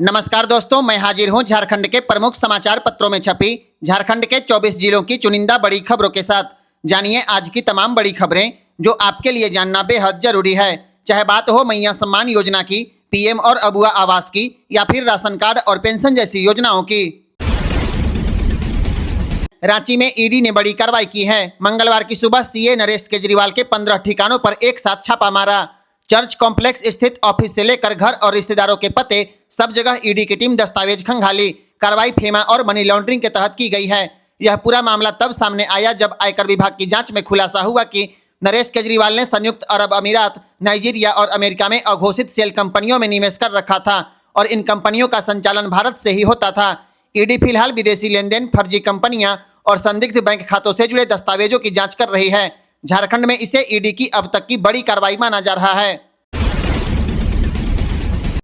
नमस्कार दोस्तों, मैं हाजिर हूं झारखंड के प्रमुख समाचार पत्रों में छपी झारखंड के 24 जिलों की चुनिंदा बड़ी खबरों के साथ। जानिए आज की तमाम बड़ी खबरें जो आपके लिए जानना बेहद जरूरी है। चाहे बात हो मैया सम्मान योजना की, पीएम और अबुआ आवास की, या फिर राशन कार्ड और पेंशन जैसी योजनाओं की। रांची में ईडी ने बड़ी कार्रवाई की है। मंगलवार की सुबह सीए नरेश केजरीवाल के 15 ठिकानों पर एक साथ छापा मारा। चर्च कॉम्प्लेक्स स्थित ऑफिस से लेकर घर और रिश्तेदारों के पते सब जगह ईडी की टीम दस्तावेज खंगाली। कार्रवाई फेमा और मनी लॉन्ड्रिंग के तहत की गई है। यह पूरा मामला तब सामने आया जब आयकर विभाग की जांच में खुलासा हुआ कि नरेश केजरीवाल ने संयुक्त अरब अमीरात, नाइजीरिया और अमेरिका में अघोषित सेल कंपनियों में निवेश कर रखा था और इन कंपनियों का संचालन भारत से ही होता था। ईडी फिलहाल विदेशी लेनदेन, फर्जी कंपनियां और संदिग्ध बैंक खातों से जुड़े दस्तावेजों की जांच कर रही है। झारखंड में इसे ईडी की अब तक की बड़ी कार्रवाई माना जा रहा है।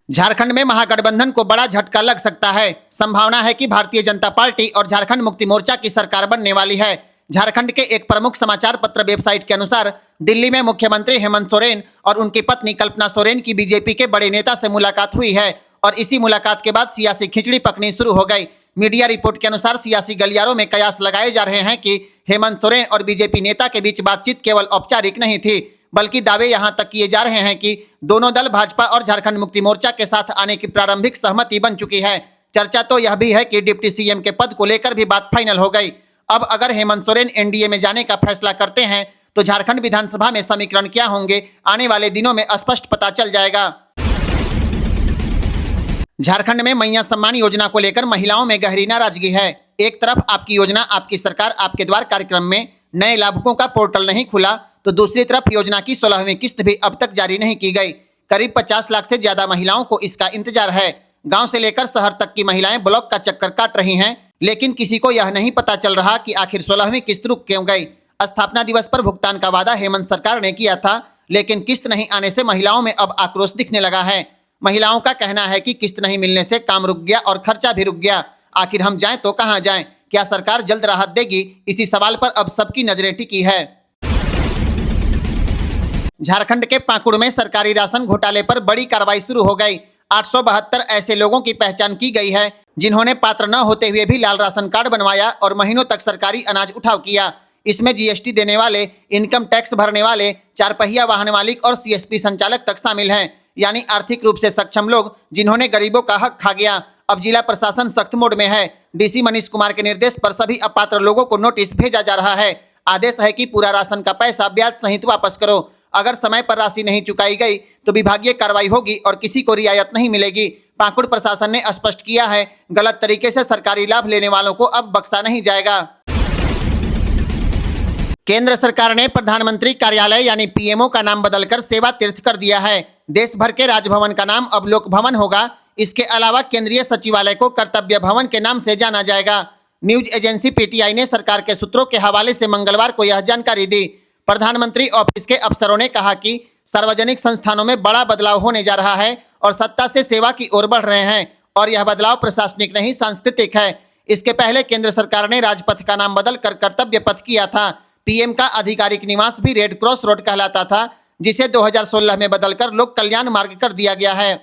झारखंड में महागठबंधन को बड़ा झटका लग सकता है। संभावना है कि भारतीय जनता पार्टी और झारखंड मुक्ति मोर्चा की सरकार बनने वाली है। झारखंड के एक प्रमुख समाचार पत्र वेबसाइट के अनुसार दिल्ली में मुख्यमंत्री हेमंत सोरेन और उनकी पत्नी कल्पना सोरेन की बीजेपी के बड़े नेता से मुलाकात हुई है और इसी मुलाकात के बाद सियासी खिचड़ी पकनी शुरू हो गई। मीडिया रिपोर्ट के अनुसार सियासी गलियारों में कयास लगाए जा रहे हैं कि हेमंत सोरेन और बीजेपी नेता के बीच बातचीत केवल औपचारिक नहीं थी, बल्कि दावे यहां तक किए जा रहे हैं कि दोनों दल भाजपा और झारखंड मुक्ति मोर्चा के साथ आने की प्रारंभिक सहमति बन चुकी है। चर्चा तो यह भी है कि डिप्टी सीएम के पद को लेकर भी बात फाइनल हो गई। अब अगर हेमंत सोरेन एनडीए में जाने का फैसला करते हैं तो झारखंड विधानसभा में समीकरण क्या होंगे, आने वाले दिनों में स्पष्ट पता चल जाएगा। झारखंड में मैया सम्मान योजना को लेकर महिलाओं में गहरी नाराजगी है। एक तरफ आपकी योजना आपकी सरकार आपके द्वार कार्यक्रम में नए लाभुकों का पोर्टल नहीं खुला, तो दूसरी तरफ योजना की 16वीं किस्त भी अब तक जारी नहीं की गई। करीब 50 लाख से ज्यादा महिलाओं को इसका इंतजार है। गांव से लेकर शहर तक की महिलाएं ब्लॉक का चक्कर काट रही हैं, लेकिन किसी को यह नहीं पता चल रहा कि आखिर 16वीं किस्त रुक क्यों गई। स्थापना दिवस पर भुगतान का वादा हेमंत सरकार ने किया था, लेकिन किस्त नहीं आने से महिलाओं में अब आक्रोश दिखने लगा है। महिलाओं का कहना है कि किस्त नहीं मिलने से काम रुक गया और खर्चा भी रुक गया। आखिर हम जाएं तो कहां जाएं? क्या सरकार जल्द राहत देगी? इसी सवाल पर अब सबकी नजरें टिकी है। झारखंड के पाकुड़ में सरकारी राशन घोटाले पर बड़ी कार्रवाई शुरू हो गई। 872 ऐसे लोगों की पहचान की गई है जिन्होंने पात्र न होते हुए भी लाल राशन कार्ड बनवाया और महीनों तक सरकारी अनाज उठाव किया। इसमें जीएसटी देने वाले, इनकम टैक्स भरने वाले, 4 पहिया वाहन मालिक और सीएसपी संचालक तक शामिल हैं, यानी आर्थिक रूप से सक्षम लोग जिन्होंने गरीबों का हक खा गया। अब जिला प्रशासन सख्त मोड में है। डीसी मनीष कुमार के निर्देश पर सभी अपात्र लोगों को नोटिस भेजा जा रहा है। आदेश है कि पूरा राशन का पैसा ब्याज सहित वापस करो। अगर समय पर राशि नहीं चुकाई गई तो विभागीय कार्रवाई होगी और किसी को रियायत नहीं मिलेगी। पाकुड़ प्रशासन ने स्पष्ट किया है, गलत तरीके से सरकारी लाभ लेने वालों को अब बख्शा नहीं जाएगा। केंद्र सरकार ने प्रधानमंत्री कार्यालय यानी पीएमओ का नाम बदलकर सेवा तीर्थ कर दिया है। देश भर के राजभवन का नाम अब लोक भवन होगा। इसके अलावा केंद्रीय सचिवालय को कर्तव्य भवन के नाम से जाना जाएगा। न्यूज एजेंसी पीटीआई ने सरकार के सूत्रों के हवाले से मंगलवार को यह जानकारी दी। प्रधानमंत्री ऑफिस के अफसरों ने कहा कि सार्वजनिक संस्थानों में बड़ा बदलाव होने जा रहा है और सत्ता से सेवा की ओर बढ़ रहे हैं और यह बदलाव प्रशासनिक नहीं सांस्कृतिक है। इसके पहले केंद्र सरकार ने राजपथ का नाम बदलकर कर्तव्य पथ किया था। पीएम का आधिकारिक निवास भी रेड क्रॉस रोड कहलाता था, जिसे 2016 में बदलकर लोक कल्याण मार्ग कर दिया गया है।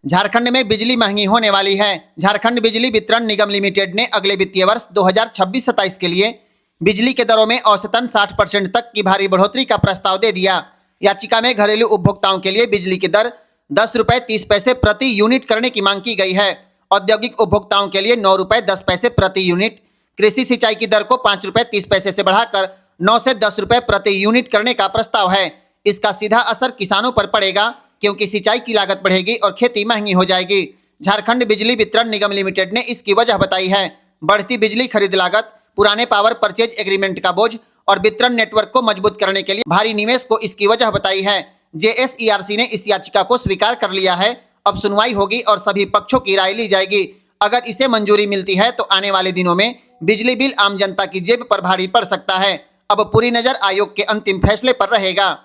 झारखंड में बिजली महंगी होने वाली है। झारखंड बिजली वितरण निगम लिमिटेड ने अगले वित्तीय वर्ष 2026-27 के लिए बिजली के दरों में औसतन 60% तक की भारी बढ़ोतरी का प्रस्ताव दे दिया। याचिका में घरेलू उपभोक्ताओं के लिए बिजली की दर 10 रुपये 30 पैसे प्रति यूनिट करने की मांग की गई है। औद्योगिक उपभोक्ताओं के लिए 9 रुपये 10 पैसे प्रति यूनिट, कृषि सिंचाई की दर को 5 रुपये 30 पैसे से बढ़ाकर 9 से 10 रुपये प्रति यूनिट करने का प्रस्ताव है। इसका सीधा असर किसानों पर पड़ेगा क्योंकि सिंचाई की लागत बढ़ेगी और खेती महंगी हो जाएगी। झारखंड बिजली वितरण निगम लिमिटेड ने इसकी वजह बताई है बढ़ती बिजली खरीद लागत, पुराने पावर परचेज एग्रीमेंट का बोझ और वितरण नेटवर्क को मजबूत करने के लिए भारी निवेश को इसकी वजह बताई है। जेएसईआरसी ने इस याचिका को स्वीकार कर लिया है। अब सुनवाई होगी और सभी पक्षों की राय ली जाएगी। अगर इसे मंजूरी मिलती है तो आने वाले दिनों में बिजली बिल आम जनता की जेब पर भारी पड़ सकता है। अब पूरी नजर आयोग के अंतिम फैसले पर रहेगा।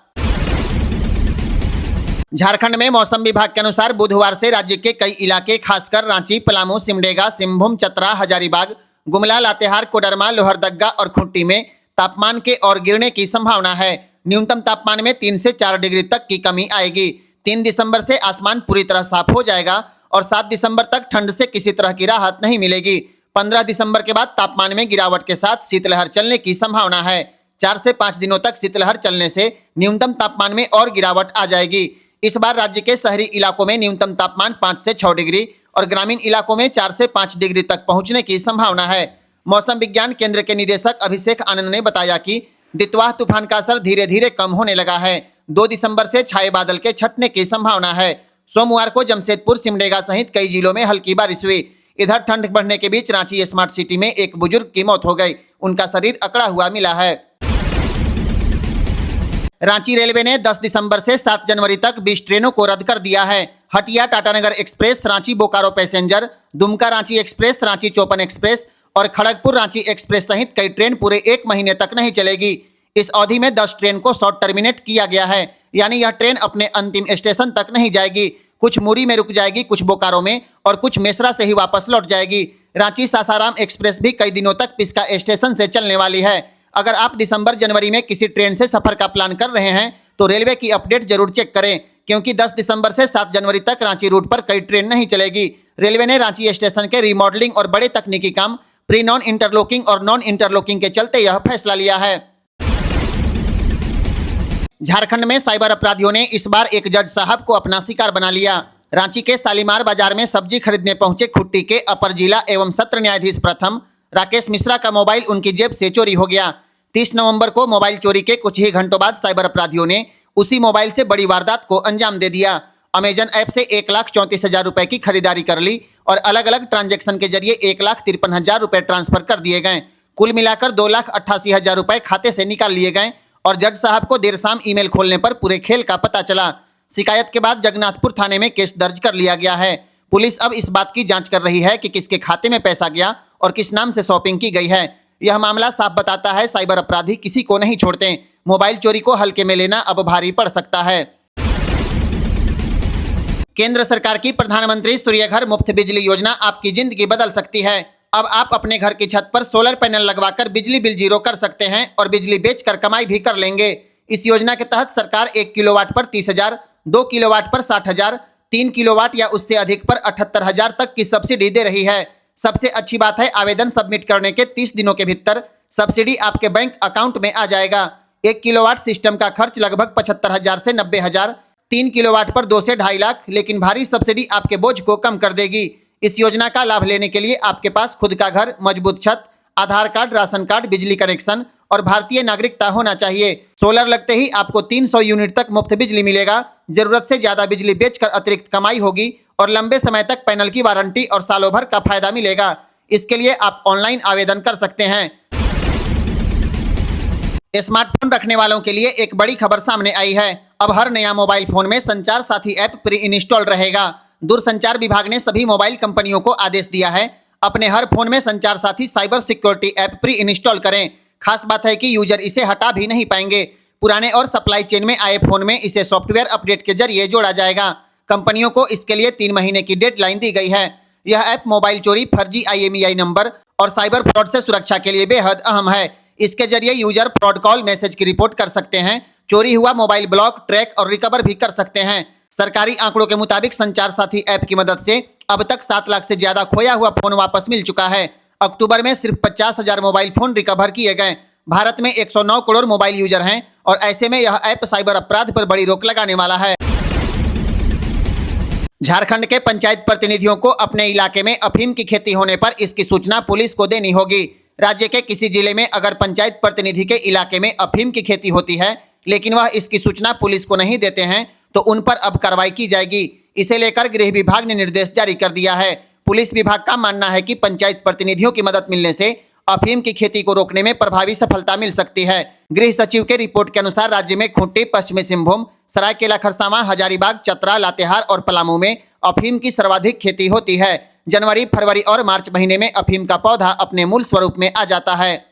झारखंड में मौसम विभाग के अनुसार बुधवार से राज्य के कई इलाके खासकर रांची, पलामू, सिमडेगा, सिंहभूम, चतरा, हजारीबाग, गुमला, लातेहार, कोडरमा, लोहरदग्गा और खूंटी में तापमान के और गिरने की संभावना है। न्यूनतम तापमान में 3 से 4 डिग्री तक की कमी आएगी। 3 दिसंबर से आसमान पूरी तरह साफ हो जाएगा और 7 दिसंबर तक ठंड से किसी तरह की राहत नहीं मिलेगी। 15 दिसंबर के बाद तापमान में गिरावट के साथ शीतलहर चलने की संभावना है। 4 से 5 दिनों तक शीतलहर चलने से न्यूनतम तापमान में और गिरावट आ जाएगी। इस बार राज्य के शहरी इलाकों में न्यूनतम तापमान 5 से 6 डिग्री और ग्रामीण इलाकों में 4 से 5 डिग्री तक पहुंचने की संभावना है। मौसम विज्ञान केंद्र के निदेशक अभिषेक आनंद ने बताया कि दितवाह तूफान का असर धीरे धीरे कम होने लगा है। 2 दिसंबर से छाए बादल के छटने की संभावना है। सोमवार को जमशेदपुर, सिमडेगा सहित कई जिलों में हल्की बारिश हुई। इधर ठंड बढ़ने के बीच रांची स्मार्ट सिटी में एक बुजुर्ग की मौत हो गई। उनका शरीर अकड़ा हुआ मिला है। रांची रेलवे ने 10 दिसंबर से 7 जनवरी तक 20 ट्रेनों को रद्द कर दिया है। Hatia Tatanagar express, Ranchi Bokaro passenger, Dumka Ranchi express, Ranchi चौपन एक्सप्रेस और खड़गपुर रांची एक्सप्रेस सहित कई ट्रेन पूरे 1 महीने तक नहीं चलेगी। इस अवधि में 10 ट्रेन को शॉर्ट टर्मिनेट किया गया है, यानी यह ट्रेन अपने अंतिम स्टेशन तक नहीं जाएगी। कुछ मुरी में रुक जाएगी, कुछ बोकारो में और कुछ मेसरा से ही वापस लौट जाएगी। रांची सासाराम एक्सप्रेस भी कई दिनों तक पिस्का स्टेशन से चलने वाली है। अगर आप दिसंबर जनवरी में किसी ट्रेन से सफर का प्लान कर रहे हैं तो रेलवे की अपडेट जरूर चेक करें, क्योंकि 10 दिसंबर से 7 जनवरी तक रांची रूट पर कई ट्रेन नहीं चलेगी। रेलवे ने रांची स्टेशन के रिमॉडलिंग और बड़े तकनीकी काम, प्री नॉन इंटरलॉकिंग और नॉन इंटरलॉकिंग के चलते यह फैसला लिया है। झारखंड में साइबर अपराधियों ने इस बार एक जज साहब को अपना शिकार बना लिया। रांची के शालीमार बाजार में सब्जी खरीदने पहुंचे खुट्टी के अपर जिला एवं सत्र न्यायाधीश प्रथम राकेश मिश्रा का मोबाइल उनकी जेब से चोरी हो गया। 30 नवंबर को मोबाइल चोरी के कुछ ही घंटों बाद साइबर अपराधियों ने उसी मोबाइल से बड़ी वारदात को अंजाम दे दिया। अमेजन ऐप से 1,34,000 रुपए की खरीदारी कर ली और अलग अलग ट्रांजैक्शन के जरिए 1,53,000 रुपए ट्रांसफर कर दिए गए। कुल मिलाकर 2,88,000 रुपए खाते से निकाल लिए गए और जज साहब को देर शाम ईमेल खोलने पर पूरे खेल का पता चला। शिकायत के बाद जगन्नाथपुर थाने में केस दर्ज कर लिया गया है। पुलिस अब इस बात की जांच कर रही है कि किसके खाते में पैसा गया और किस नाम से शॉपिंग की गई है। यह मामला साफ बताता है साइबर अपराधी किसी को नहीं छोड़ते। मोबाइल चोरी को हल्के में लेना अब भारी पड़ सकता है। केंद्र सरकार की प्रधानमंत्री सूर्यघर मुफ्त बिजली योजना आपकी जिंदगी बदल सकती है। अब आप अपने घर की छत पर सोलर पैनल लगवाकर बिजली बिल जीरो कर सकते हैं और बिजली बेचकर कमाई भी कर लेंगे। इस योजना के तहत सरकार 1 किलोवाट पर 30,000, 2 किलोवाट पर 60,000, 3 किलोवाट या उससे अधिक पर 78,000 तक की सब्सिडी दे रही है। सबसे अच्छी बात है, आवेदन सबमिट करने के 30 दिनों के भीतर सब्सिडी आपके बैंक अकाउंट में आ जाएगा। 1 किलोवाट सिस्टम का खर्च लगभग 75,000 से 90,000, 3 किलोवाट पर 2 से 2.5 लाख, लेकिन भारी सब्सिडी आपके बोझ को कम कर देगी। इस योजना का लाभ लेने के लिए आपके पास खुद का घर, मजबूत छत, आधार कार्ड, राशन कार्ड, बिजली कनेक्शन और भारतीय नागरिकता होना चाहिए। सोलर लगते ही आपको 300 यूनिट तक मुफ्त बिजली मिलेगा। जरूरत से ज्यादा बिजली बेचकर अतिरिक्त कमाई होगी और लंबे समय तक पैनल की वारंटी और सालों भर का फायदा मिलेगा। इसके लिए आप ऑनलाइन आवेदन कर सकते हैं। स्मार्टफोन रखने वालों के लिए एक बड़ी खबर सामने आई है। अब हर नया मोबाइल फोन में संचार साथी ऐप प्री इंस्टॉल रहेगा। दूरसंचार विभाग ने सभी मोबाइल कंपनियों को आदेश दिया है, अपने हर फोन में संचार साथी cyber security app pre install करें। खास बात है कि यूजर इसे हटा भी नहीं पाएंगे। पुराने और सप्लाई चेन में आए फोन में इसे सॉफ्टवेयर अपडेट के जरिए जोड़ा जाएगा। कंपनियों को इसके लिए 3 महीने की डेडलाइन दी गई है। यह ऐप मोबाइल चोरी, फर्जी IMEI नंबर और साइबर फ्रॉड से सुरक्षा के लिए बेहद अहम है। इसके जरिए यूजर फ्रॉड कॉल, मैसेज की रिपोर्ट कर सकते हैं, चोरी हुआ मोबाइल ब्लॉक, ट्रैक और रिकवर भी कर सकते हैं। सरकारी आंकड़ों के मुताबिक संचार साथी ऐप की मदद से अब तक 7 लाख से ज्यादा खोया हुआ फोन वापस मिल चुका है। अक्टूबर में सिर्फ 50,000 मोबाइल फोन रिकवर किए गए। भारत में 109 करोड़ मोबाइल यूजर हैं और ऐसे में यह ऐप साइबर अपराध पर बड़ी रोक लगाने वाला है। झारखंड के पंचायत प्रतिनिधियों को अपने इलाके में अफीम की खेती होने पर इसकी सूचना पुलिस को देनी होगी। राज्य के किसी जिले में अगर पंचायत प्रतिनिधि के इलाके में अफीम की खेती होती है लेकिन वह इसकी सूचना पुलिस को नहीं देते हैं तो उन पर अब कार्रवाई की जाएगी। इसे लेकर गृह विभाग ने निर्देश जारी कर दिया है। पुलिस विभाग का मानना है कि पंचायत प्रतिनिधियों की मदद मिलने से अफीम की खेती को रोकने में प्रभावी सफलता मिल सकती है। गृह सचिव के रिपोर्ट के अनुसार राज्य में खूंटी, पश्चिमी सिंहभूम, सरायकेला खरसावां, हजारीबाग, चतरा, लातेहार और पलामू में अफीम की सर्वाधिक खेती होती है। जनवरी, फरवरी और मार्च महीने में अफीम का पौधा अपने मूल स्वरूप में आ जाता है।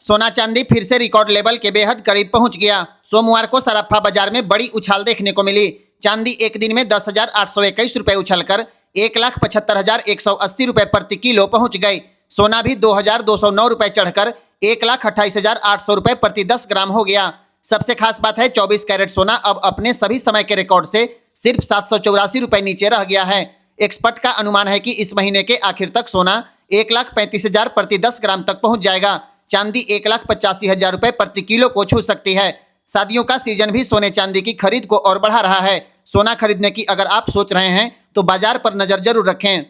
सोना चांदी फिर से रिकॉर्ड लेवल के बेहद करीब पहुंच गया। सोमवार को सराफा बाजार में बड़ी उछाल देखने को मिली। चांदी एक दिन में 10,821 रुपए उछलकर 1,75,180 रुपए प्रति किलो पहुंच गई। सोना भी 2,209 रुपए चढ़कर 1,28,800 रुपए प्रति 10 ग्राम हो गया। सबसे खास बात है 24 कैरेट सोना अब अपने सभी समय के रिकॉर्ड से सिर्फ 784 रुपए नीचे रह गया है। एक्सपर्ट का अनुमान है कि इस महीने के आखिर तक सोना 1,35,000 प्रति 10 ग्राम तक पहुंच जाएगा। चांदी 1,85,000 रुपए प्रति किलो को छू सकती है। शादियों का सीजन भी सोने चांदी की खरीद को और बढ़ा रहा है। सोना खरीदने की अगर आप सोच रहे हैं तो बाजार पर नजर जरूर रखें।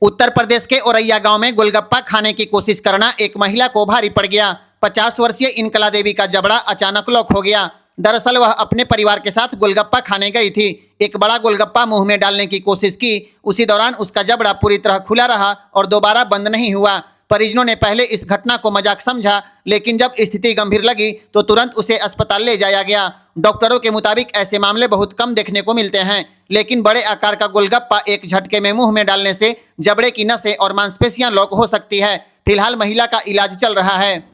उत्तर प्रदेश के औरैया गांव में गोलगप्पा खाने की कोशिश करना एक महिला को भारी पड़ गया। 50 वर्षीय इनकला देवी का जबड़ा अचानक लॉक हो गया। दरअसल वह अपने परिवार के साथ गोलगप्पा खाने गई थी। एक बड़ा गोलगप्पा मुंह में डालने की कोशिश की, उसी दौरान उसका जबड़ा पूरी तरह खुला रहा और दोबारा बंद नहीं हुआ। परिजनों ने पहले इस घटना को मजाक समझा, लेकिन जब स्थिति गंभीर लगी तो तुरंत उसे अस्पताल ले जाया गया। डॉक्टरों के मुताबिक ऐसे मामले बहुत कम देखने को मिलते हैं, लेकिन बड़े आकार का गोलगप्पा एक झटके में मुंह में डालने से जबड़े की नसें और मांसपेशियां लॉक हो सकती है। फिलहाल महिला का इलाज चल रहा है।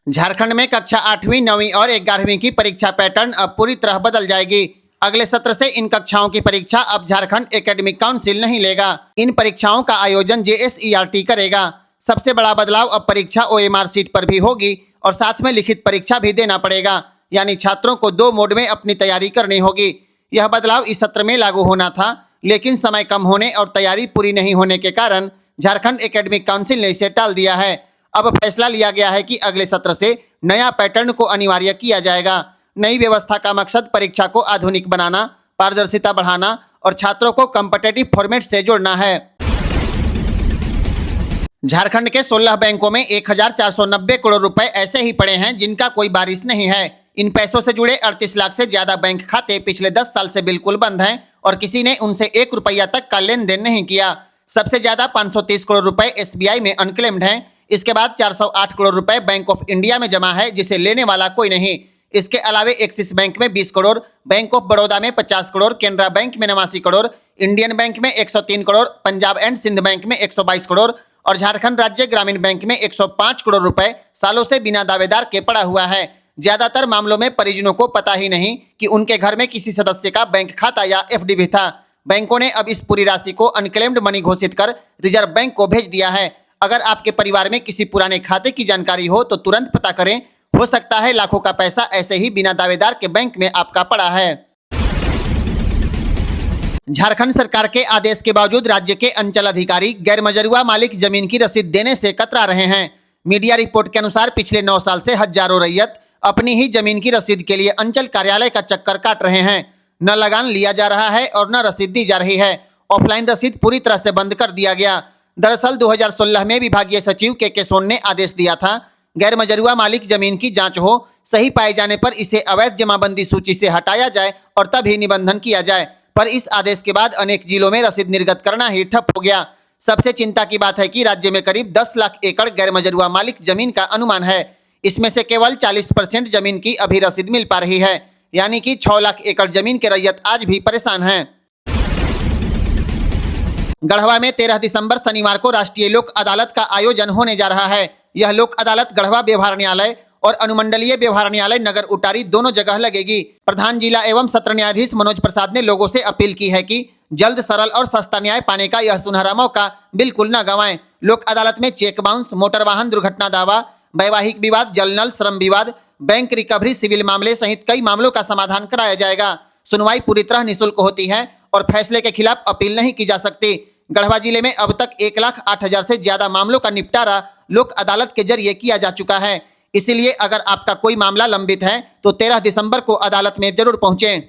झारखंड में कक्षा 8वीं, 9वीं और 11वीं की परीक्षा पैटर्न अब पूरी तरह बदल जाएगी। अगले सत्र से इन कक्षाओं की परीक्षा अब झारखंड एकेडमिक काउंसिल नहीं लेगा। इन परीक्षाओं का आयोजन JSERT करेगा। सबसे बड़ा बदलाव अब परीक्षा OMR सीट पर भी होगी और साथ में लिखित परीक्षा भी देना पड़ेगा, यानी छात्रों को 2 मोड में अपनी तैयारी करनी होगी। यह बदलाव इस सत्र में लागू होना था, लेकिन समय कम होने और तैयारी पूरी नहीं होने के कारण झारखंड एकेडमिक काउंसिल ने इसे टाल दिया है। अब फैसला लिया गया है कि अगले सत्र से नया पैटर्न को अनिवार्य किया जाएगा। नई व्यवस्था का मकसद परीक्षा को आधुनिक बनाना, पारदर्शिता बढ़ाना और छात्रों को कॉम्पिटिटिव फॉर्मेट से जोड़ना है। झारखंड के 16 बैंकों में 1,490 करोड़ रुपए ऐसे ही पड़े हैं जिनका कोई बारिश नहीं है। इन पैसों से जुड़े 38 लाख से ज्यादा बैंक खाते पिछले 10 साल से बिल्कुल बंद हैं और किसी ने उनसे 1 रुपया तक का लेन देन नहीं किया। सबसे ज्यादा 530 करोड़ रुपए SBI में अनक्लेम्ड हैं। इसके बाद 408 करोड़ रुपए बैंक ऑफ इंडिया में जमा है, जिसे लेने वाला कोई नहीं। इसके अलावे एक्सिस बैंक में 20 करोड़, बैंक ऑफ बड़ौदा में 50 करोड़, केनरा बैंक में 89 करोड़, इंडियन बैंक में 103 करोड़, पंजाब एंड सिंध बैंक में 122 करोड़ और झारखंड राज्य ग्रामीण बैंक में 105 करोड़ रुपए सालों से बिना दावेदार के पड़ा हुआ है। ज्यादातर मामलों में परिजनों को पता ही नहीं कि उनके घर में किसी सदस्य का बैंक खाता या FD भी था। बैंकों ने अब इस पूरी राशि को अनक्लेम्ड मनी घोषित कर रिजर्व बैंक को भेज दिया है। अगर आपके परिवार में किसी पुराने खाते की जानकारी हो तो तुरंत पता करें। हो सकता है लाखों का पैसा ऐसे ही बिना दावेदार के बैंक में आपका पड़ा है। झारखंड सरकार के आदेश के बावजूद राज्य के अंचल अधिकारी गैरमजरूआ मालिक जमीन की रसीद देने से कतरा रहे हैं। मीडिया रिपोर्ट के अनुसार पिछले 9 साल से हजारों रैयत अपनी ही जमीन की रसीद के लिए अंचल कार्यालय का चक्कर काट रहे हैं। न लगान लिया जा रहा है और न रसीद दी जा रही है। ऑफलाइन रसीद पूरी तरह से बंद कर दिया गया। दरअसल 2016 में विभागीय सचिव के सोन ने आदेश दिया था, गैरमजरूआ मालिक जमीन की जांच हो, सही पाए जाने पर इसे अवैध जमाबंदी सूची से हटाया जाए और तब ही निबंधन किया जाए। पर इस आदेश के बाद अनेक जिलों में रसीद निर्गत करना ही ठप हो गया। सबसे चिंता की बात है कि राज्य में करीब 10 लाख एकड़ गैरमजरूआ मालिक जमीन का अनुमान है। इसमें से केवल 40% जमीन की अभी रसीद मिल पा रही है, यानी कि 6 लाख एकड़ जमीन के रैयत आज भी परेशान हैं। गढ़वा में 13 दिसंबर शनिवार को राष्ट्रीय लोक अदालत का आयोजन होने जा रहा है। यह लोक अदालत गढ़वा व्यवहार न्यायालय और अनुमंडलीय व्यवहार न्यायालय नगर उटारी दोनों जगह लगेगी। प्रधान जिला एवं सत्र न्यायाधीश मनोज प्रसाद ने लोगों से अपील की है कि जल्द, सरल और सस्ता न्याय पाने का यह सुनहरा मौका बिल्कुल न गंवाएं। लोक अदालत में चेक बाउंस, मोटर वाहन दुर्घटना दावा, वैवाहिक विवाद, जल नल, श्रम विवाद, बैंक रिकवरी, सिविल मामले सहित कई मामलों का समाधान कराया जाएगा। सुनवाई पूरी तरह निःशुल्क होती है और फैसले के खिलाफ अपील नहीं की जा सकती। गढ़वा जिले में अब तक 1,08,000 से ज्यादा मामलों का निपटारा लोक अदालत के जरिए किया जा चुका है। इसीलिए अगर आपका कोई मामला लंबित है तो 13 दिसंबर को अदालत में जरूर पहुंचें।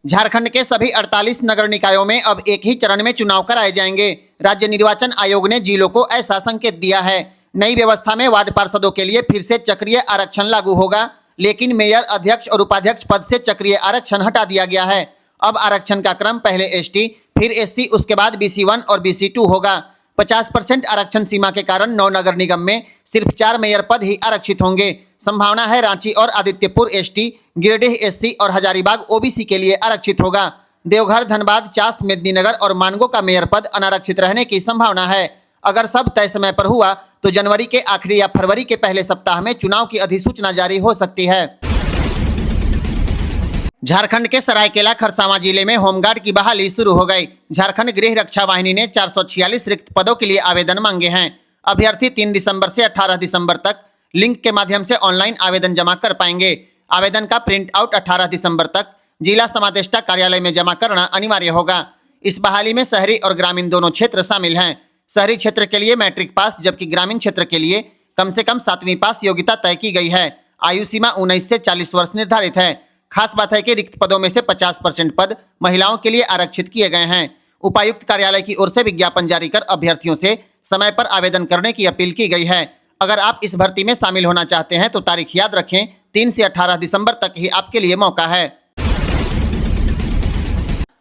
झारखंड के सभी 48 नगर निकायों में अब एक ही चरण में चुनाव कराए जाएंगे। राज्य निर्वाचन आयोग ने जिलों को ऐसा संकेत दिया है। नई व्यवस्था में वार्ड पार्षदों के लिए फिर से चक्रीय आरक्षण लागू होगा, लेकिन मेयर, अध्यक्ष और उपाध्यक्ष पद से चक्रीय आरक्षण हटा दिया गया है। अब आरक्षण का क्रम पहले ST, फिर SC, उसके बाद BC1 और BC2 होगा। 50% आरक्षण सीमा के कारण 9 नगर निगम में सिर्फ 4 मेयर पद ही आरक्षित होंगे। संभावना है रांची और आदित्यपुर ST, गिरिडीह SC और हजारीबाग OBC के लिए आरक्षित होगा। देवघर, धनबाद, चास, मेदिनीनगर और मानगो का मेयर पद अनारक्षित रहने की संभावना है। अगर सब तय समय पर हुआ तो जनवरी के आखिरी या फरवरी के पहले सप्ताह में चुनाव की अधिसूचना जारी हो सकती है। झारखंड के सरायकेला खरसावां जिले में होमगार्ड की बहाली शुरू हो गई। झारखंड गृह रक्षा वाहिनी ने 446 रिक्त पदों के लिए आवेदन मांगे हैं। अभ्यर्थी 3 दिसंबर से 18 दिसंबर तक लिंक के माध्यम से ऑनलाइन आवेदन जमा कर पाएंगे। आवेदन का प्रिंट आउट 18 दिसंबर तक जिला समादेष्टा कार्यालय में जमा करना अनिवार्य होगा। इस बहाली में शहरी और ग्रामीण दोनों क्षेत्र शामिल हैं। शहरी क्षेत्र के लिए मैट्रिक पास, जबकि ग्रामीण क्षेत्र के लिए कम से कम 7वीं पास योग्यता तय की गई है। आयु सीमा 19 से 40 वर्ष निर्धारित है। खास बात है कि रिक्त पदों में से 50% पद महिलाओं के लिए आरक्षित किए गए हैं। उपायुक्त कार्यालय की ओर से विज्ञापन जारी कर अभ्यर्थियों से समय पर आवेदन करने की अपील की गई है। अगर आप इस भर्ती में शामिल होना चाहते हैं तो तारीख याद रखें, 3 से 18 दिसंबर तक ही आपके लिए मौका है।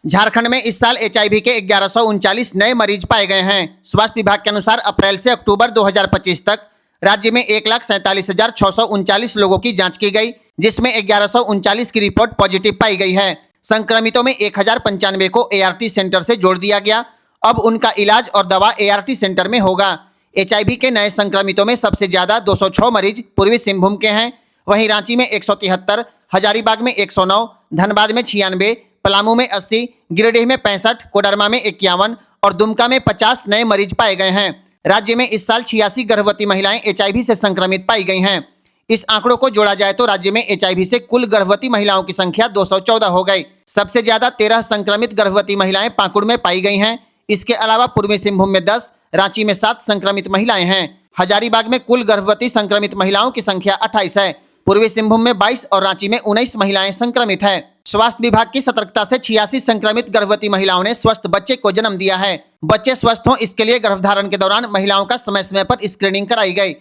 झारखंड में इस साल HIV के 1139 नए मरीज पाए गए हैं। स्वास्थ्य विभाग के अनुसार अप्रैल से अक्टूबर 2025 तक राज्य में 1,47,639 लोगों की जांच की गई, जिसमें 1139 की रिपोर्ट पॉजिटिव पाई गई है। संक्रमितों में 1095 को ART सेंटर से जोड़ दिया गया। अब उनका इलाज और दवा ART सेंटर में होगा। HIV के नए संक्रमितों में सबसे ज्यादा 206 मरीज पूर्वी सिंहभूम के हैं। वहीं रांची में 173, हजारीबाग में 109, धनबाद में 96, पलामू में 80, गिरिडीह में 65, कोडरमा में 51 और दुमका में 50 नए मरीज पाए गए हैं। राज्य में इस साल 86 गर्भवती महिलाएं HIV से संक्रमित पाई गई हैं। इस आंकड़ों को जोड़ा जाए तो राज्य में HIV से कुल गर्भवती महिलाओं की संख्या 214 हो गई। सबसे ज्यादा 13 संक्रमित गर्भवती महिलाएं पाकुड़ में पाई गई हैं। इसके अलावा पूर्वी सिंहभूम में 10, रांची में 7 संक्रमित महिलाएं हैं। हजारीबाग में कुल गर्भवती संक्रमित महिलाओं की संख्या 28 है। पूर्वी सिंहभूम में 22 और रांची में 19 महिलाएं संक्रमित है। स्वास्थ्य विभाग की सतर्कता से 86 संक्रमित गर्भवती महिलाओं ने स्वस्थ बच्चे को जन्म दिया है। बच्चे स्वस्थ हों, इसके लिए गर्भधारण के दौरान महिलाओं का समय समय पर स्क्रीनिंग कराई गई।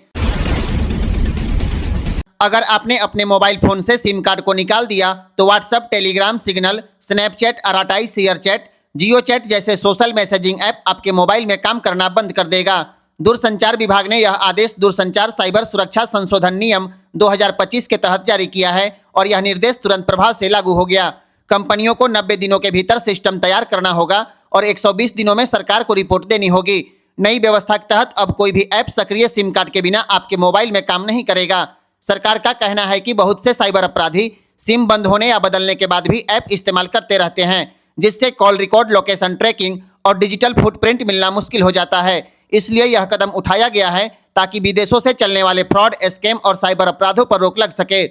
अगर आपने अपने मोबाइल फोन से सिम कार्ड को निकाल दिया तो व्हाट्सएप, टेलीग्राम, सिग्नल, स्नैपचैट, आरआरआई, शेयर चैट, जियो चैट जैसे सोशल मैसेजिंग ऐप आपके मोबाइल में काम करना बंद कर देगा। दूरसंचार विभाग ने यह आदेश दूरसंचार साइबर सुरक्षा संशोधन नियम 2025 के तहत जारी किया है और यह निर्देश तुरंत प्रभाव से लागू हो गया। कंपनियों को 90 दिनों के भीतर सिस्टम तैयार करना होगा और 120 दिनों में सरकार को रिपोर्ट देनी होगी। नई व्यवस्था के तहत अब कोई भी ऐप सक्रिय सिम कार्ड के बिना आपके मोबाइल में काम नहीं करेगा। सरकार का कहना है कि बहुत से साइबर अपराधी सिम बंद होने या बदलने के बाद भी ऐप इस्तेमाल करते रहते हैं, जिससे कॉल रिकॉर्ड, लोकेशन ट्रैकिंग और डिजिटल फुटप्रिंट मिलना मुश्किल हो जाता है। इसलिए यह कदम उठाया गया है ताकि विदेशों से चलने वाले फ्रॉड, स्कैम और साइबर अपराधों पर रोक लग सके।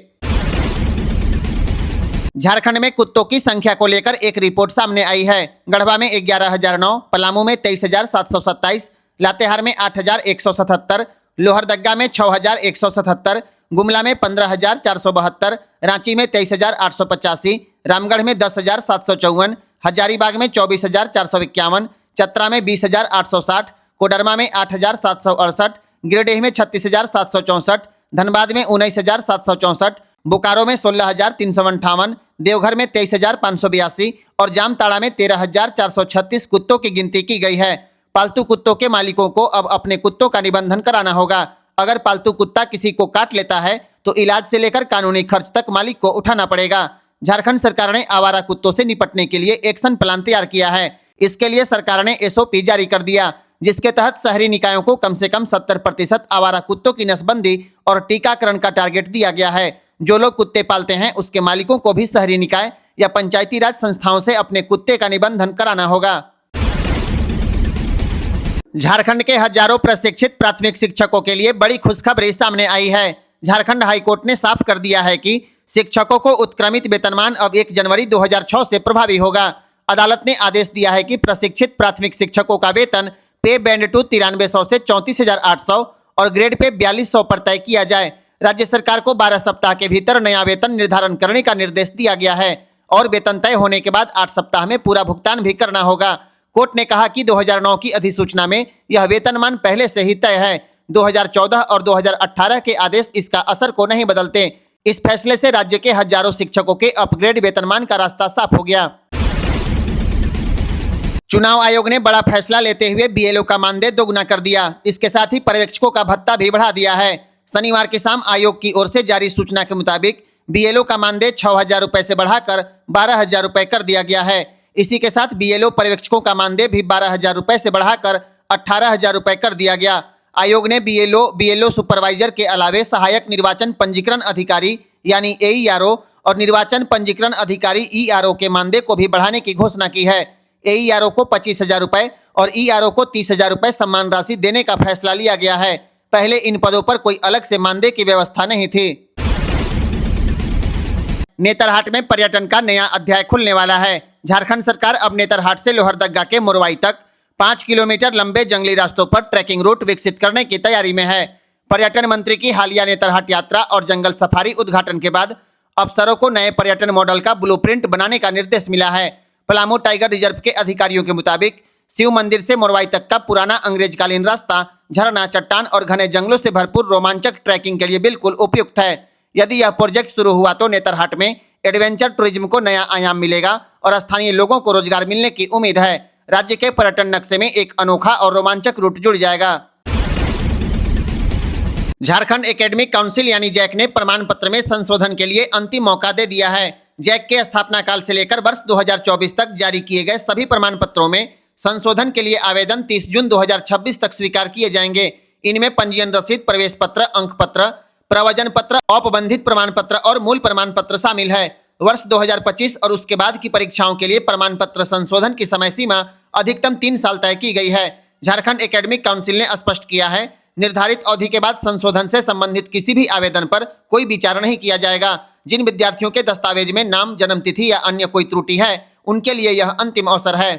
झारखंड में कुत्तों की संख्या को लेकर एक रिपोर्ट सामने आई है। गढ़वा में 11,009, पलामू में 23,727, लातेहार में 8,177, लोहरदग्गा में 6,177, गुमला में 15,472, रांची में 23,885, रामगढ़ में 10,754, हजारीबाग में 24,451, चतरा में 20,860, कोडरमा में 8,768, गिरिडीह में 36,764, धनबाद में 19,764, बोकारो में 16,358, देवघर में 23,582 और जामताड़ा में 13,436 कुत्तों की गिनती की गई है। पालतू कुत्तों के मालिकों को अब अपने कुत्तों का निबंधन कराना होगा। अगर पालतू कुत्ता किसी को काट लेता है तो इलाज से लेकर कानूनी खर्च तक मालिक को उठाना पड़ेगा। झारखंड सरकार ने आवारा कुत्तों से निपटने के लिए एक्शन प्लान तैयार किया है। इसके लिए सरकार ने SOP जारी कर दिया, जिसके तहत शहरी निकायों को कम से कम 70% आवारा कुत्तों की नसबंदी और टीकाकरण का टारगेट दिया गया है। जो लोग कुत्ते पालते हैं उसके मालिकों को भी शहरी निकाय या पंचायती राज संस्थाओं से अपने कुत्ते का निबंधन कराना होगा। झारखंड के हजारों प्रशिक्षित प्राथमिक शिक्षकों के लिए बड़ी खुशखबरी सामने आई है। झारखंड हाईकोर्ट ने साफ कर दिया है कि शिक्षकों को उत्क्रमित वेतनमान अब 1 जनवरी 2006 से प्रभावी होगा। अदालत ने आदेश दिया है कि प्रशिक्षित प्राथमिक शिक्षकों का वेतन पे बैंड 2 9300 से 34,800 और ग्रेड पे 4200 पर तय किया जाए। राज्य सरकार को 12 सप्ताह के भीतर नया वेतन निर्धारण करने का निर्देश दिया गया है और वेतन तय होने के बाद 8 सप्ताह में पूरा भुगतान भी करना होगा। कोर्ट ने कहा कि 2009 की अधिसूचना में यह वेतनमान पहले से ही तय है। 2014 और 2018 के आदेश इसका असर को नहीं बदलते। इस फैसले से राज्य के हजारों शिक्षकों के अपग्रेड वेतनमान का रास्ता साफ हो गया। चुनाव आयोग ने बड़ा फैसला लेते हुए BLO का मानदेय दोगुना कर दिया। इसके साथ ही पर्यवेक्षकों का भत्ता भी बढ़ा दिया है। शनिवार की शाम आयोग की ओर से जारी सूचना के मुताबिक BLO का मानदेय 6,000 रुपए से बढ़ाकर 12,000 रुपए कर दिया गया है। इसी के साथ BLO पर्यवेक्षकों का मानदेय भी 12,000 रुपए से बढ़ाकर 18,000 रुपए कर दिया गया। आयोग ने BLO सुपरवाइजर के अलावे सहायक निर्वाचन पंजीकरण अधिकारी यानी AERO और निर्वाचन पंजीकरण अधिकारी ERO के मानदेय को भी बढ़ाने की घोषणा की है। AERO को 25,000 रुपए और ERO को 30,000 रुपए सम्मान राशि देने का फैसला लिया गया है। पहले इन पदों पर कोई अलग से मानदेय की व्यवस्था नहीं थी। नेतरहाट में पर्यटन का नया अध्याय खुलने वाला है। झारखंड सरकार अब नेतरहाट से लोहरदगा के मोरवाई तक 5 किलोमीटर लंबे जंगली रास्तों पर ट्रैकिंग रूट विकसित करने की तैयारी में है। पर्यटन मंत्री की हालिया नेतरहाट यात्रा और जंगल सफारी उद्घाटन के बाद अफसरों को नए पर्यटन मॉडल का ब्लूप्रिंट बनाने का निर्देश मिला है। पलामू टाइगर रिजर्व के अधिकारियों के मुताबिक शिव मंदिर से मोरवाई तक का पुराना अंग्रेजकालीन रास्ता झरना, चट्टान और घने जंगलों से भरपूर रोमांचक ट्रैकिंग के लिए बिल्कुल उपयुक्त है। यदि यह प्रोजेक्ट शुरू हुआ तो नेतरहाट में एडवेंचर टूरिज्म को नया आयाम मिलेगा और स्थानीय लोगों को रोजगार मिलने की उम्मीद है। राज्य के पर्यटन नक्शे में एक अनोखा और रोमांचक रूट जुड़ जाएगा। झारखंड एकेडमिक काउंसिल यानी जैक ने प्रमाण पत्र में संशोधन के लिए अंतिम मौका दे दिया है। जैक के स्थापना काल से लेकर वर्ष 2024 तक जारी किए गए सभी प्रमाण पत्रों में संशोधन के लिए आवेदन 30 जून 2026 तक स्वीकार किए जाएंगे। इनमें पंजीयन रसीद, प्रवेश पत्र, अंक पत्र, प्रवचन पत्र, औपबंधित प्रमाण पत्र और मूल प्रमाण पत्र शामिल है। वर्ष 2025 और उसके बाद की परीक्षाओं के लिए प्रमाण पत्र संशोधन की समय सीमा अधिकतम 3 साल तय की गई है। झारखंड एकेडमिक काउंसिल ने स्पष्ट किया है, निर्धारित अवधि के बाद संशोधन से संबंधित किसी भी आवेदन पर कोई विचार नहीं किया जाएगा। जिन विद्यार्थियों के दस्तावेज में नाम, जन्मतिथि या अन्य कोई त्रुटि है, उनके लिए यह अंतिम अवसर है।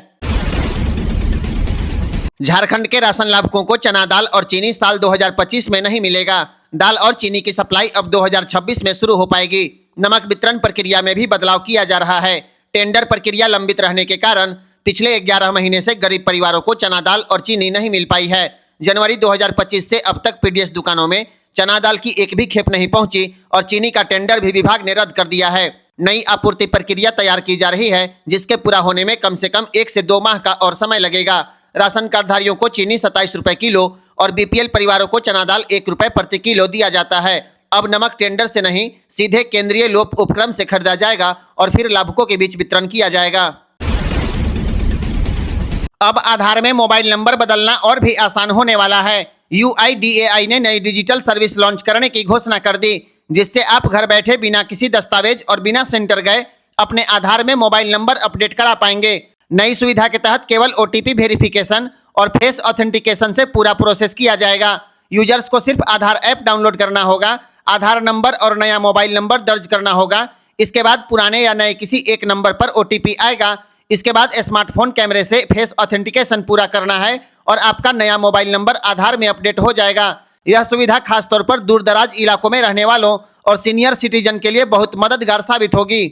झारखंड के राशन लाभुकों को चना दाल और चीनी साल 2025 में नहीं मिलेगा। दाल और चीनी की सप्लाई अब 2026 में शुरू हो पाएगी। नमक वितरण प्रक्रिया में भी बदलाव किया जा रहा है। टेंडर प्रक्रिया लंबित रहने के कारण पिछले 11 महीने से गरीब परिवारों को चना दाल और चीनी नहीं मिल पाई है। जनवरी 2025 से अब तक PDS दुकानों में चना दाल की एक भी खेप नहीं पहुंची और चीनी का टेंडर भी विभाग ने रद्द कर दिया है। नई आपूर्ति प्रक्रिया तैयार की जा रही है, जिसके पूरा होने में कम से कम 1 से 2 माह का और समय लगेगा। राशन कार्डधारियों को चीनी 27 रुपए किलो और BPL परिवारों को चना दाल 1 रुपए प्रति किलो दिया जाता है। अब नमक टेंडर से नहीं, सीधे केंद्रीय लोप उपक्रम से खरीदा जाएगा और फिर लाभुकों के बीच वितरण किया जाएगा। अब आधार में मोबाइल नंबर बदलना और भी आसान होने वाला है। UIDAI ने नई डिजिटल सर्विस लॉन्च करने की घोषणा कर दी, जिससे आप घर बैठे बिना किसी दस्तावेज और बिना सेंटर गए अपने आधार में मोबाइल नंबर अपडेट करा पाएंगे। नई सुविधा के तहत केवल OTP वेरिफिकेशन और फेस ऑथेंटिकेशन से पूरा प्रोसेस किया जाएगा। यूजर्स को सिर्फ आधार ऐप डाउनलोड करना होगा, आधार नंबर और नया मोबाइल नंबर दर्ज करना होगा। इसके बाद पुराने या नए किसी एक नंबर पर OTP आएगा। इसके बाद स्मार्टफोन कैमरे से फेस ऑथेंटिकेशन पूरा करना है और आपका नया मोबाइल नंबर आधार में अपडेट हो जाएगा। यह सुविधा खासतौर पर दूर दराज इलाकों में रहने वालों और सीनियर सिटीजन के लिए बहुत मददगार साबित होगी।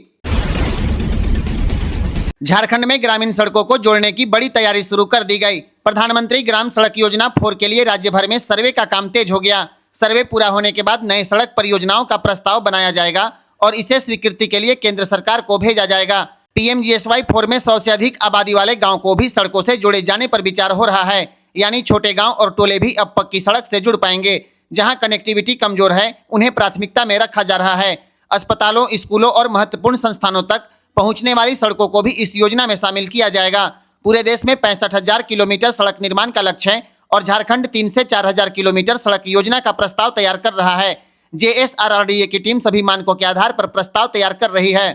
झारखंड में ग्रामीण सड़कों को जोड़ने की बड़ी तैयारी शुरू कर दी गई। प्रधानमंत्री ग्राम सड़क योजना 4 के लिए राज्य भर में सर्वे का काम तेज हो गया। सर्वे पूरा होने के बाद नए सड़क परियोजनाओं का प्रस्ताव बनाया जाएगा और इसे स्वीकृति के लिए केंद्र सरकार को भेजा जाएगा। PMGSY 4 में 100 से अधिक आबादी वाले गांव को भी सड़कों से जोड़े जाने पर विचार हो रहा है। यानी छोटे गांव और टोले भी अब पक्की सड़क से जुड़ पाएंगे। जहां कनेक्टिविटी कमजोर है, उन्हें प्राथमिकता में रखा जा रहा है। अस्पतालों, स्कूलों और महत्वपूर्ण संस्थानों तक पहुंचने वाली सड़कों को भी इस योजना में शामिल किया जाएगा। पूरे देश में 65,000 किलोमीटर सड़क निर्माण का लक्ष्य है और झारखंड 3 से 4,000 किलोमीटर सड़क योजना का प्रस्ताव तैयार कर रहा है। JSRRDA की टीम सभी मानकों के आधार पर प्रस्ताव तैयार कर रही है।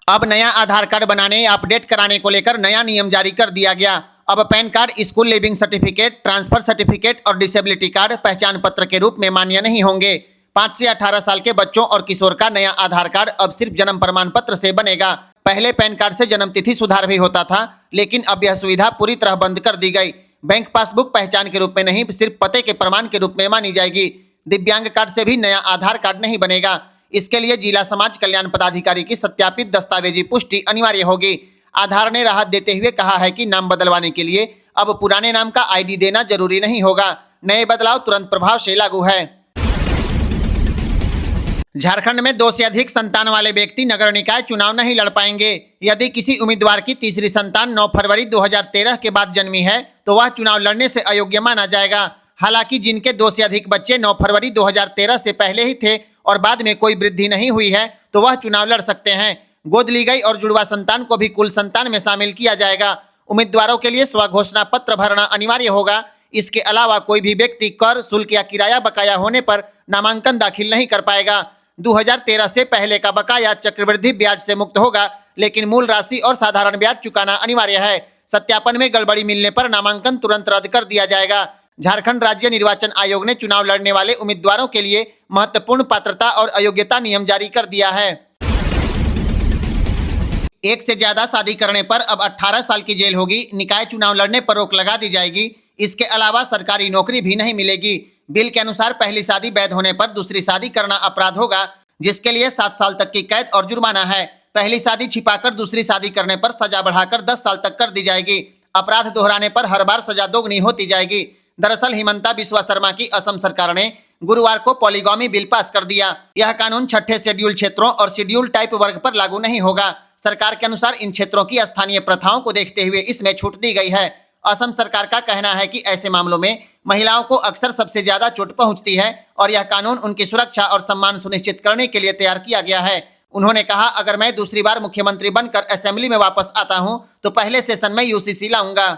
अब नया आधार कार्ड बनाने या अपडेट कराने को लेकर नया नियम जारी कर दिया गया। अब pan card, school leaving certificate, transfer certificate और डिसेबिलिटी कार्ड पहचान पत्र के रूप में मान्य नहीं होंगे। 5 से 18 साल के बच्चों और किशोर का नया आधार कार्ड अब सिर्फ जन्म प्रमाण पत्र से बनेगा। पहले पैन कार्ड से जन्म तिथि सुधार भी होता था, लेकिन अब यह सुविधा पूरी तरह बंद कर दी गई। बैंक पासबुक पहचान के रूप में नहीं, सिर्फ पते के प्रमाण के रूप में मानी जाएगी। दिव्यांग कार्ड से भी नया आधार कार्ड नहीं बनेगा। इसके लिए जिला समाज कल्याण पदाधिकारी की सत्यापित दस्तावेजी पुष्टि अनिवार्य होगी। आधार ने राहत देते हुए कहा है कि नाम बदलवाने के लिए अब पुराने नाम का ID देना जरूरी नहीं होगा। नए बदलाव तुरंत प्रभाव से लागू है। झारखंड में 2 से अधिक संतान वाले व्यक्ति नगर निकाय चुनाव नहीं लड़ पाएंगे। यदि किसी उम्मीदवार की तीसरी संतान 9 फरवरी 2013 के बाद जन्मी है तो वह चुनाव लड़ने से अयोग्य माना जाएगा। हालांकि जिनके 2 से अधिक बच्चे 9 फरवरी 2013 से पहले ही थे और बाद में कोई वृद्धि नहीं हुई है तो वह चुनाव लड़ सकते हैं। गोद ली गई और जुड़वा संतान को भी कुल संतान में शामिल किया जाएगा। उम्मीदवारों के लिए स्वघोषणा पत्र भरना अनिवार्य होगा। इसके अलावा कोई भी व्यक्ति कर, शुल्क या किराया बकाया होने पर नामांकन दाखिल नहीं कर पाएगा। 2013 से पहले का बकाया चक्रवृद्धि ब्याज से मुक्त होगा, लेकिन मूल राशि और साधारण ब्याज चुकाना अनिवार्य है। सत्यापन में गड़बड़ी मिलने पर नामांकन तुरंत रद्द कर दिया जाएगा। झारखंड राज्य निर्वाचन आयोग ने चुनाव लड़ने वाले उम्मीदवारों के लिए महत्वपूर्ण पात्रता और अयोग्यता नियम जारी कर दिया है। एक से ज्यादा शादी करने पर अब 18 साल की जेल होगी। निकाय चुनाव लड़ने पर रोक लगा दी जाएगी। इसके अलावा सरकारी नौकरी भी नहीं मिलेगी। बिल के अनुसार पहली शादी वैध होने पर दूसरी शादी करना अपराध होगा, जिसके लिए 7 साल तक की कैद और जुर्माना है। पहली शादी छिपाकर दूसरी शादी करने पर सजा बढ़ाकर 10 साल तक कर दी जाएगी। अपराध दोहराने पर हर बार सजा दोगुनी होती जाएगी। दरअसल हिमंता बिस्वा शर्मा की असम सरकार ने गुरुवार को पॉलीगामी बिल पास कर दिया। यह कानून 6ठे शेड्यूल क्षेत्रों और शेड्यूल टाइप वर्ग पर लागू नहीं होगा। सरकार के अनुसार इन क्षेत्रों की स्थानीय प्रथाओं को देखते हुए इसमें छूट दी गई है। असम सरकार का कहना है कि ऐसे मामलों में महिलाओं को अक्सर सबसे ज्यादा चोट पहुंचती है और यह कानून उनकी सुरक्षा और सम्मान सुनिश्चित करने के लिए तैयार किया गया है। उन्होंने कहा, अगर मैं दूसरी बार मुख्यमंत्री बनकर असेंबली में वापस आता हूं तो पहले सेशन में यूसीसी लाऊंगा।